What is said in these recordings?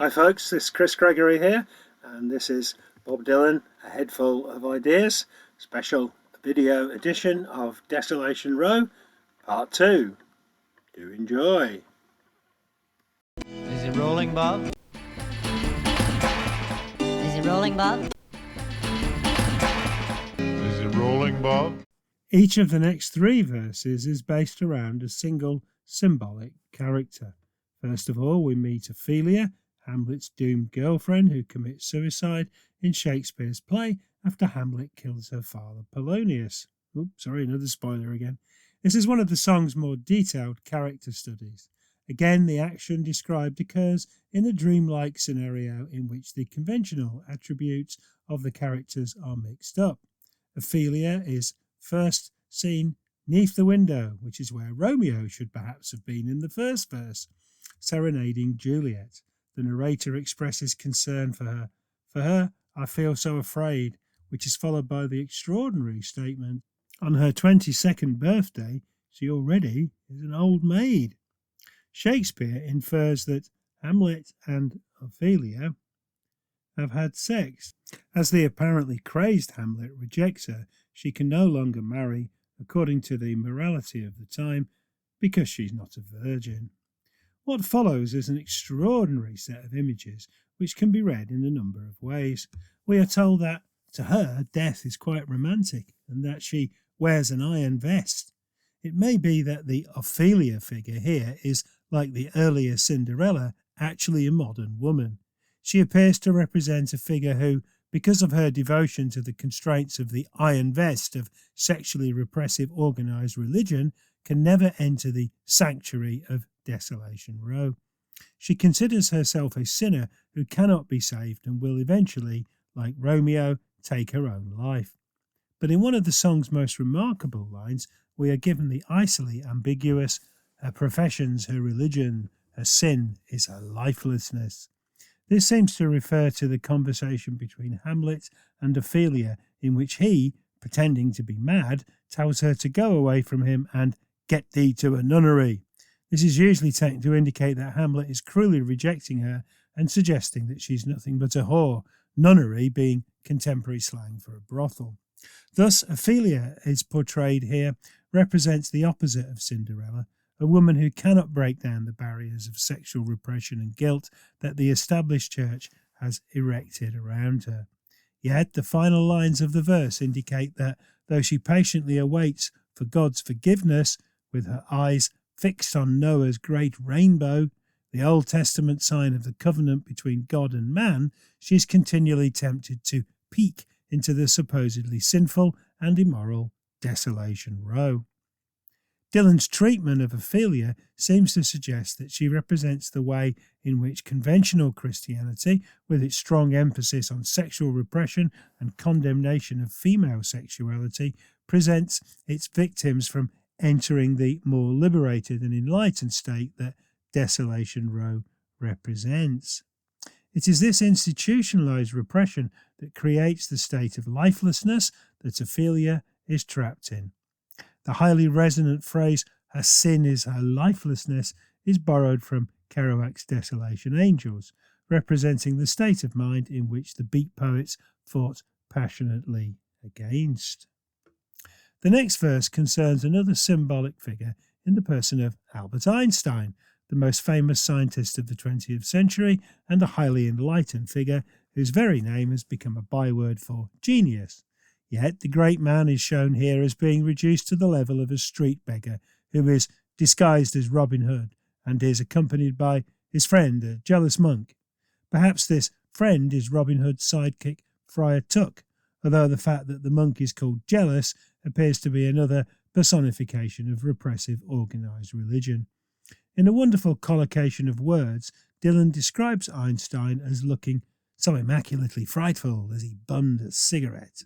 Hi folks, this is Chris Gregory here, and this is Bob Dylan, A Head Full of Ideas, special video edition of Desolation Row, Part 2. Do enjoy. Is it rolling, Bob? Is it rolling, Bob? Is it rolling, Bob? Each of the next 3 verses is based around a single symbolic character. First of all, we meet Ophelia, Hamlet's doomed girlfriend who commits suicide in Shakespeare's play after Hamlet kills her father Polonius. Oops, sorry, another spoiler again. This is one of the song's more detailed character studies. Again, the action described occurs in a dreamlike scenario in which the conventional attributes of the characters are mixed up. Ophelia is first seen 'neath the window, which is where Romeo should perhaps have been in the first verse, serenading Juliet. The narrator expresses concern for her. For her, I feel so afraid, which is followed by the extraordinary statement, on her 22nd birthday, she already is an old maid. Shakespeare infers that Hamlet and Ophelia have had sex. As the apparently crazed Hamlet rejects her, she can no longer marry, according to the morality of the time, because she's not a virgin. What follows is an extraordinary set of images which can be read in a number of ways. We are told that, to her, death is quite romantic and that she wears an iron vest. It may be that the Ophelia figure here is, like the earlier Cinderella, actually a modern woman. She appears to represent a figure who, because of her devotion to the constraints of the iron vest of sexually repressive organised religion, can never enter the sanctuary of Desolation Row. She considers herself a sinner who cannot be saved and will eventually, like Romeo, take her own life. But in one of the song's most remarkable lines, we are given the icily ambiguous, her professions, her religion, her sin is her lifelessness. This seems to refer to the conversation between Hamlet and Ophelia, in which he, pretending to be mad, tells her to go away from him and get thee to a nunnery. This is usually taken to indicate that Hamlet is cruelly rejecting her and suggesting that she's nothing but a whore, nunnery being contemporary slang for a brothel. Thus, Ophelia is portrayed here represents the opposite of Cinderella, a woman who cannot break down the barriers of sexual repression and guilt that the established church has erected around her. Yet the final lines of the verse indicate that, though she patiently awaits for God's forgiveness, with her eyes fixed on Noah's great rainbow, the Old Testament sign of the covenant between God and man, she is continually tempted to peek into the supposedly sinful and immoral Desolation Row. Dylan's treatment of Ophelia seems to suggest that she represents the way in which conventional Christianity, with its strong emphasis on sexual repression and condemnation of female sexuality, presents its victims from entering the more liberated and enlightened state that Desolation Row represents. It is this institutionalized repression that creates the state of lifelessness that Ophelia is trapped in. The highly resonant phrase, her sin is her lifelessness, is borrowed from Kerouac's Desolation Angels, representing the state of mind in which the beat poets fought passionately against. The next verse concerns another symbolic figure in the person of Albert Einstein, the most famous scientist of the 20th century and a highly enlightened figure whose very name has become a byword for genius. Yet the great man is shown here as being reduced to the level of a street beggar who is disguised as Robin Hood and is accompanied by his friend, a jealous monk. Perhaps this friend is Robin Hood's sidekick, Friar Tuck, although the fact that the monk is called Jealous appears to be another personification of repressive organised religion. In a wonderful collocation of words, Dylan describes Einstein as looking so immaculately frightful as he bummed a cigarette.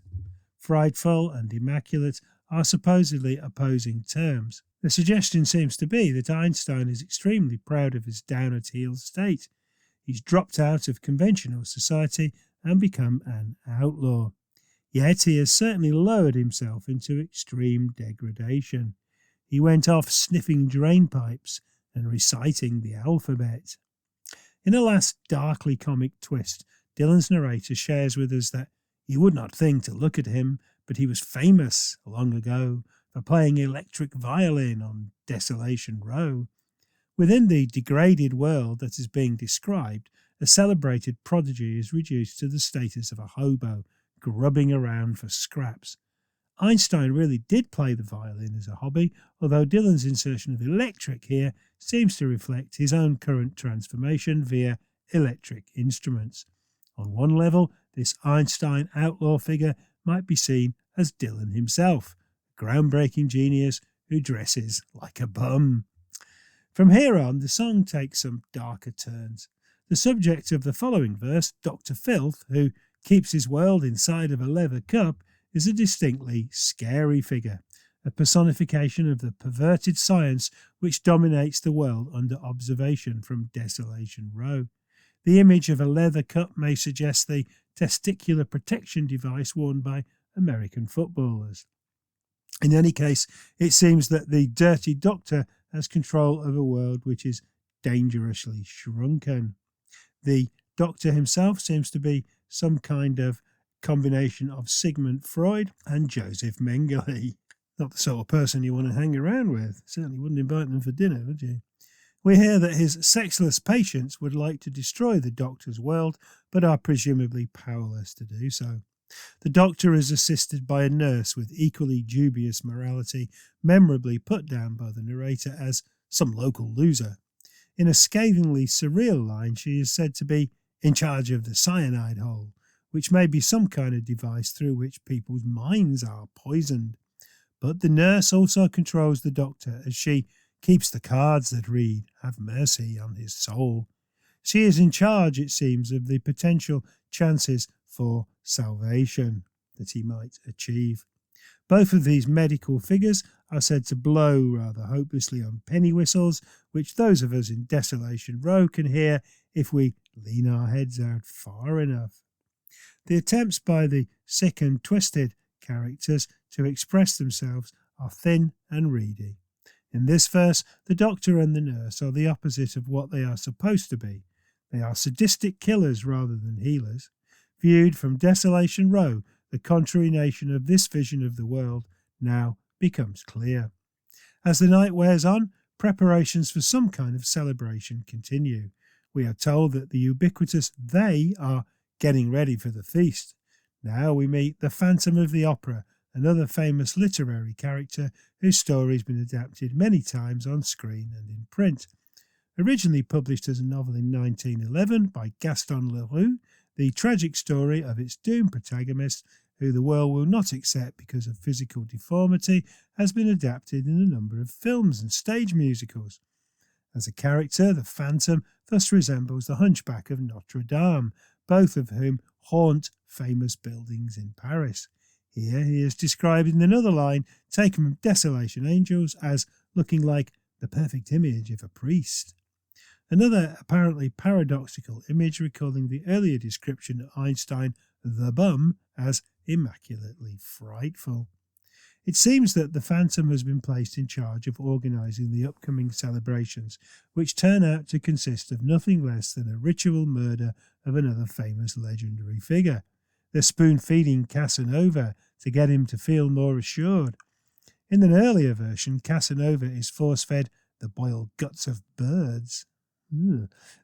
Frightful and immaculate are supposedly opposing terms. The suggestion seems to be that Einstein is extremely proud of his down-at-heel state. He's dropped out of conventional society and become an outlaw. Yet he has certainly lowered himself into extreme degradation. He went off sniffing drain pipes and reciting the alphabet. In a last darkly comic twist, Dylan's narrator shares with us that you would not think to look at him, but he was famous long ago for playing electric violin on Desolation Row. Within the degraded world that is being described, a celebrated prodigy is reduced to the status of a hobo, grubbing around for scraps. Einstein really did play the violin as a hobby, although Dylan's insertion of electric here seems to reflect his own current transformation via electric instruments. On one level, this Einstein outlaw figure might be seen as Dylan himself, a groundbreaking genius who dresses like a bum. From here on, the song takes some darker turns. The subject of the following verse, Dr. Filth, who keeps his world inside of a leather cup, is a distinctly scary figure, a personification of the perverted science which dominates the world under observation from Desolation Row. The image of a leather cup may suggest the testicular protection device worn by American footballers. In any case, it seems that the dirty doctor has control of a world which is dangerously shrunken. The doctor himself seems to be some kind of combination of Sigmund Freud and Joseph Mengele. Not the sort of person you want to hang around with. Certainly wouldn't invite them for dinner, would you? We hear that his sexless patients would like to destroy the doctor's world, but are presumably powerless to do so. The doctor is assisted by a nurse with equally dubious morality, memorably put down by the narrator as some local loser. In a scathingly surreal line, she is said to be in charge of the cyanide hole, which may be some kind of device through which people's minds are poisoned. But the nurse also controls the doctor as she keeps the cards that read, "Have mercy on his soul." She is in charge, it seems, of the potential chances for salvation that he might achieve. Both of these medical figures are said to blow rather hopelessly on penny whistles, which those of us in Desolation Row can hear if we lean our heads out far enough. The attempts by the sick and twisted characters to express themselves are thin and reedy. In this verse, the doctor and the nurse are the opposite of what they are supposed to be. They are sadistic killers rather than healers. Viewed from Desolation Row, the contrary nation of this vision of the world now becomes clear. As the night wears on, preparations for some kind of celebration continue. We are told that the ubiquitous they are getting ready for the feast. Now we meet the Phantom of the Opera, another famous literary character whose story has been adapted many times on screen and in print. Originally published as a novel in 1911 by Gaston Leroux, the tragic story of its doomed protagonist, who the world will not accept because of physical deformity, has been adapted in a number of films and stage musicals. As a character, the Phantom thus resembles the Hunchback of Notre Dame, both of whom haunt famous buildings in Paris. Here he is described in another line taken from Desolation Angels as looking like the perfect image of a priest. Another apparently paradoxical image recalling the earlier description of Einstein, the bum, as immaculately frightful. It seems that the Phantom has been placed in charge of organising the upcoming celebrations, which turn out to consist of nothing less than a ritual murder of another famous legendary figure. They're spoon-feeding Casanova to get him to feel more assured. In an earlier version, Casanova is force-fed the boiled guts of birds.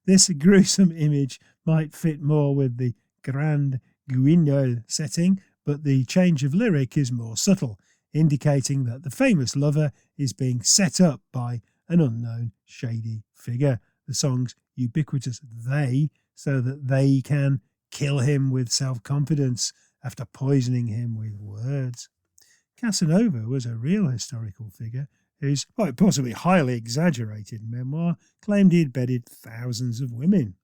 This gruesome image might fit more with the Grand Guignol setting, but the change of lyric is more subtle, indicating that the famous lover is being set up by an unknown shady figure, the song's ubiquitous they, so that they can kill him with self-confidence after poisoning him with words. Casanova was a real historical figure whose quite possibly highly exaggerated memoir claimed he had bedded thousands of women.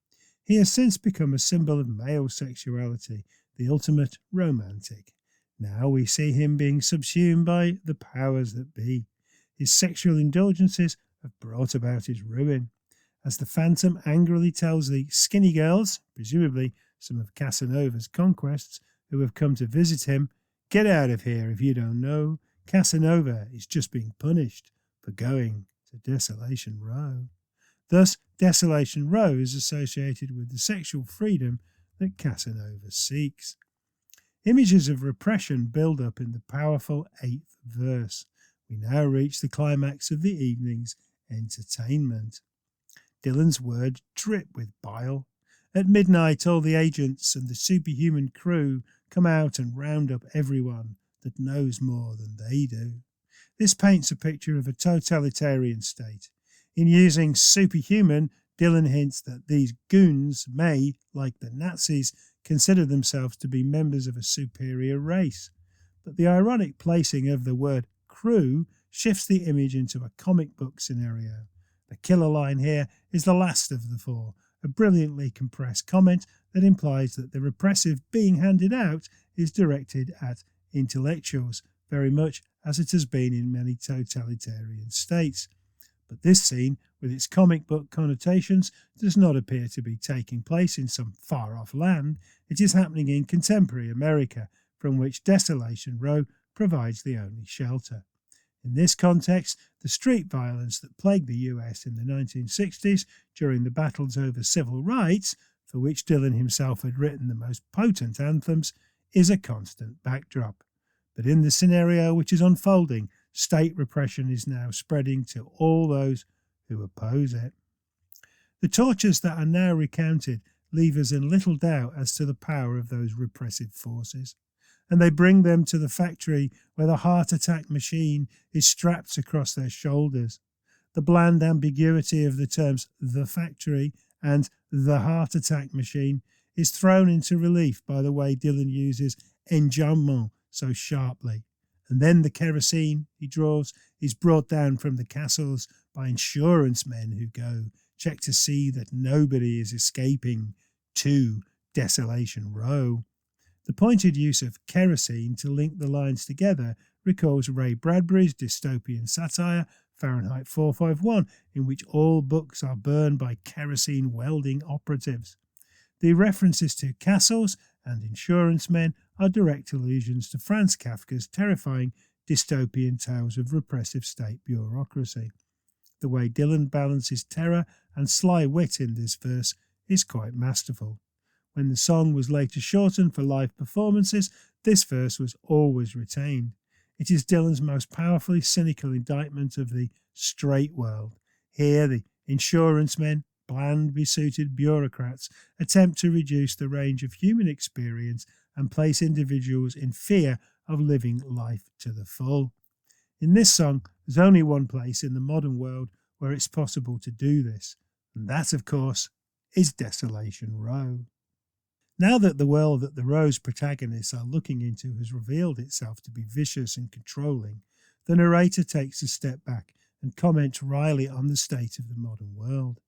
He has since become a symbol of male sexuality, the ultimate romantic. Now we see him being subsumed by the powers that be. His sexual indulgences have brought about his ruin. As the Phantom angrily tells the skinny girls, presumably some of Casanova's conquests, who have come to visit him, "Get out of here if you don't know. Casanova is just being punished for going to Desolation Row." Thus, Desolation Row is associated with the sexual freedom that Casanova seeks. Images of repression build up in the powerful 8th verse. We now reach the climax of the evening's entertainment. Dylan's words drip with bile. At midnight, all the agents and the superhuman crew come out and round up everyone that knows more than they do. This paints a picture of a totalitarian state. In using superhuman, Dylan hints that these goons may, like the Nazis, consider themselves to be members of a superior race. But the ironic placing of the word crew shifts the image into a comic book scenario. The killer line here is the last of the four, a brilliantly compressed comment that implies that the repressive being handed out is directed at intellectuals, very much as it has been in many totalitarian states. But this scene, with its comic book connotations, does not appear to be taking place in some far-off land. It is happening in contemporary America, from which Desolation Row provides the only shelter. In this context, the street violence that plagued the US in the 1960s during the battles over civil rights, for which Dylan himself had written the most potent anthems, is a constant backdrop. But in the scenario which is unfolding, state repression is now spreading to all those who oppose it. The tortures that are now recounted leave us in little doubt as to the power of those repressive forces, and they bring them to the factory where the heart attack machine is strapped across their shoulders. The bland ambiguity of the terms the factory and the heart attack machine is thrown into relief by the way Dylan uses enjambment so sharply. And then the kerosene, he draws, is brought down from the castles by insurance men who go check to see that nobody is escaping to Desolation Row. The pointed use of kerosene to link the lines together recalls Ray Bradbury's dystopian satire, Fahrenheit 451, in which all books are burned by kerosene welding operatives. The references to castles and insurance men are direct allusions to Franz Kafka's terrifying dystopian tales of repressive state bureaucracy. The way Dylan balances terror and sly wit in this verse is quite masterful. When the song was later shortened for live performances, this verse was always retained. It is Dylan's most powerfully cynical indictment of the straight world. Here, the insurance men, bland, besuited bureaucrats, attempt to reduce the range of human experience and place individuals in fear of living life to the full. In this song, there's only one place in the modern world where it's possible to do this, and that, of course, is Desolation Row. Now that the world that the Row's protagonists are looking into has revealed itself to be vicious and controlling, the narrator takes a step back and comments wryly on the state of the modern world.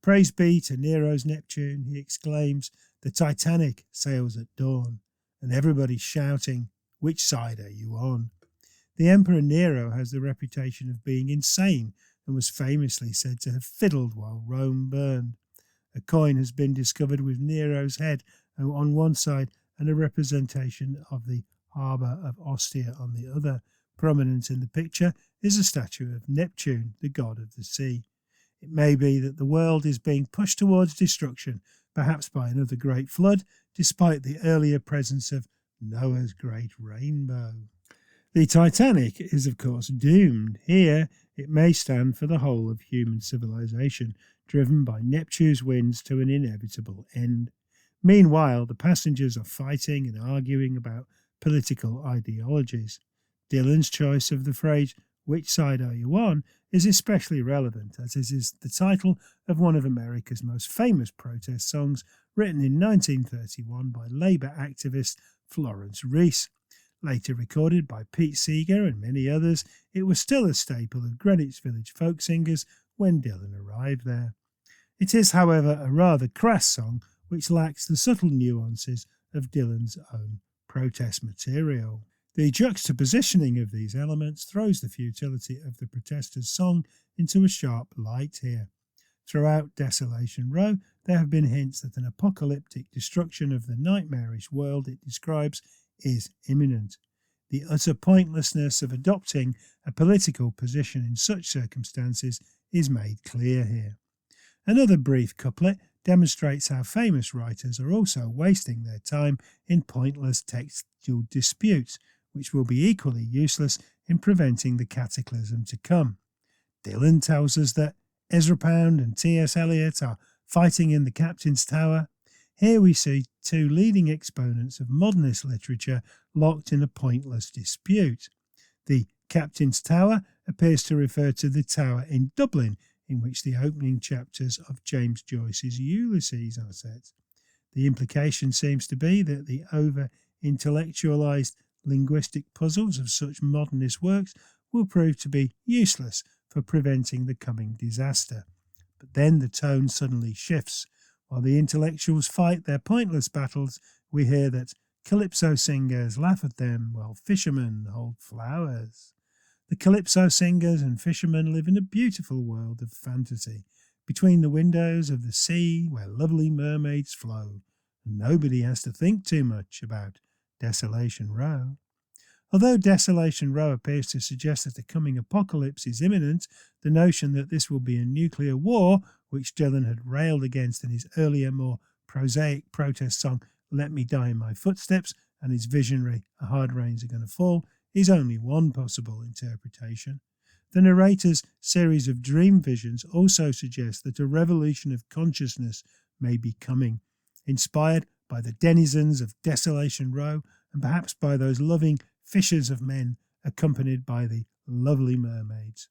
Praise be to Nero's Neptune, he exclaims, the Titanic sails at dawn, and everybody's shouting, which side are you on? The Emperor Nero has the reputation of being insane and was famously said to have fiddled while Rome burned. A coin has been discovered with Nero's head on one side and a representation of the harbour of Ostia on the other. Prominent in the picture is a statue of Neptune, the god of the sea. It may be that the world is being pushed towards destruction, perhaps by another great flood, despite the earlier presence of Noah's great rainbow. The Titanic is, of course, doomed. Here, it may stand for the whole of human civilization, driven by Neptune's winds to an inevitable end. Meanwhile, the passengers are fighting and arguing about political ideologies. Dylan's choice of the phrase, which side are you on, is especially relevant, as it is the title of one of America's most famous protest songs, written in 1931 by Labour activist Florence Reese. Later recorded by Pete Seeger and many others, it was still a staple of Greenwich Village folk singers when Dylan arrived there. It is, however, a rather crass song which lacks the subtle nuances of Dylan's own protest material. The juxtapositioning of these elements throws the futility of the protesters' song into a sharp light here. Throughout Desolation Row, there have been hints that an apocalyptic destruction of the nightmarish world it describes is imminent. The utter pointlessness of adopting a political position in such circumstances is made clear here. Another brief couplet demonstrates how famous writers are also wasting their time in pointless textual disputes, which will be equally useless in preventing the cataclysm to come. Dylan tells us that Ezra Pound and T.S. Eliot are fighting in the Captain's Tower. Here we see two leading exponents of modernist literature locked in a pointless dispute. The Captain's Tower appears to refer to the tower in Dublin, in which the opening chapters of James Joyce's Ulysses are set. The implication seems to be that the over-intellectualized linguistic puzzles of such modernist works will prove to be useless for preventing the coming disaster. But then the tone suddenly shifts. While the intellectuals fight their pointless battles, we hear that calypso singers laugh at them while fishermen hold flowers. The calypso singers and fishermen live in a beautiful world of fantasy, between the windows of the sea where lovely mermaids flow, and nobody has to think too much about Desolation Row. Although Desolation Row appears to suggest that a coming apocalypse is imminent, the notion that this will be a nuclear war, which Dylan had railed against in his earlier, more prosaic protest song Let Me Die in My Footsteps, and his visionary A Hard Rains Are Gonna Fall, is only one possible interpretation. The narrator's series of dream visions also suggests that a revolution of consciousness may be coming, inspired by the denizens of Desolation Row and perhaps by those loving fishers of men accompanied by the lovely mermaids.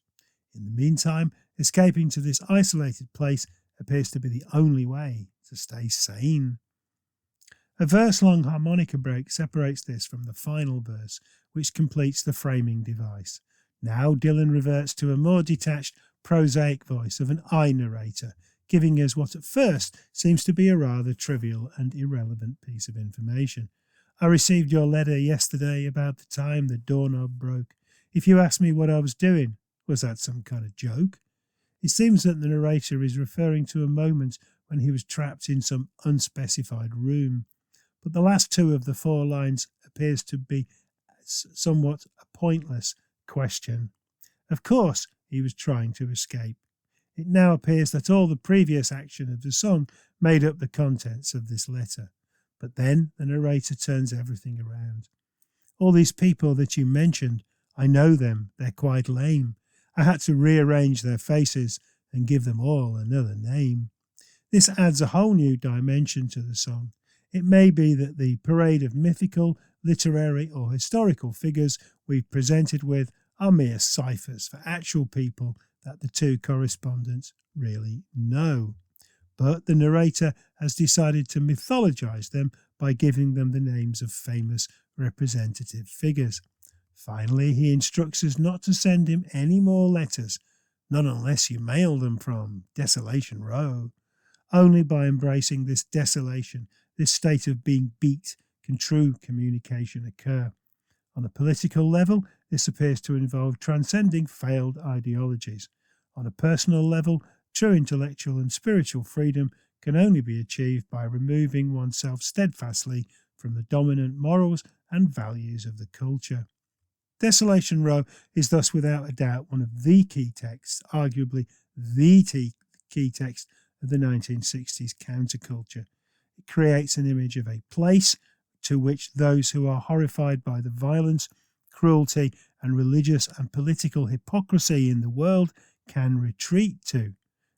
In the meantime, escaping to this isolated place appears to be the only way to stay sane. A verse-long harmonica break separates this from the final verse, which completes the framing device. Now Dylan reverts to a more detached, prosaic voice of an I narrator, giving us what at first seems to be a rather trivial and irrelevant piece of information. I received your letter yesterday about the time the doorknob broke. If you asked me what I was doing, was that some kind of joke? It seems that the narrator is referring to a moment when he was trapped in some unspecified room. But the last two of the four lines appears to be somewhat a pointless question. Of course, he was trying to escape. It now appears that all the previous action of the song made up the contents of this letter. But then the narrator turns everything around. All these people that you mentioned, I know them, they're quite lame. I had to rearrange their faces and give them all another name. This adds a whole new dimension to the song. It may be that the parade of mythical, literary or historical figures we've presented with are mere ciphers for actual people that the two correspondents really know. But the narrator has decided to mythologize them by giving them the names of famous representative figures. Finally, he instructs us not to send him any more letters, not unless you mail them from Desolation Row. Only by embracing this desolation, this state of being beat, can true communication occur. On a political level, this appears to involve transcending failed ideologies. On a personal level, true intellectual and spiritual freedom can only be achieved by removing oneself steadfastly from the dominant morals and values of the culture. Desolation Row is thus without a doubt one of the key texts, arguably the key text of the 1960s counterculture. It creates an image of a place to which those who are horrified by the violence, cruelty, and religious and political hypocrisy in the world can retreat to.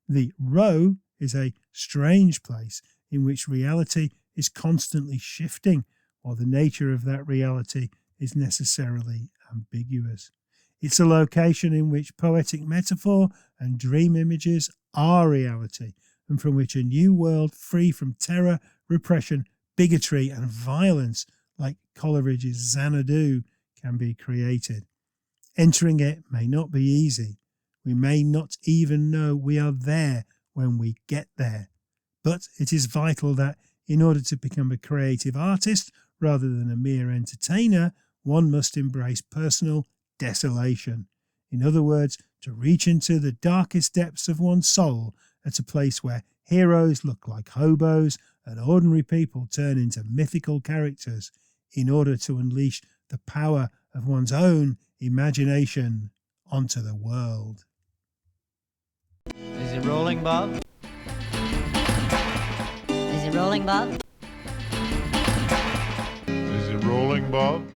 The Row is a strange place in which reality is constantly shifting, while the nature of that reality is necessarily ambiguous. It's a location in which poetic metaphor and dream images are reality, and from which a new world free from terror, repression, bigotry, and violence, like Coleridge's Xanadu, can be created. Entering it may not be easy. We may not even know we are there when we get there. But it is vital that, in order to become a creative artist rather than a mere entertainer, one must embrace personal desolation. In other words, to reach into the darkest depths of one's soul at a place where heroes look like hobos and ordinary people turn into mythical characters in order to unleash the power of one's own imagination onto the world. Is it rolling, Bob? Is it rolling, Bob? Is it rolling, Bob?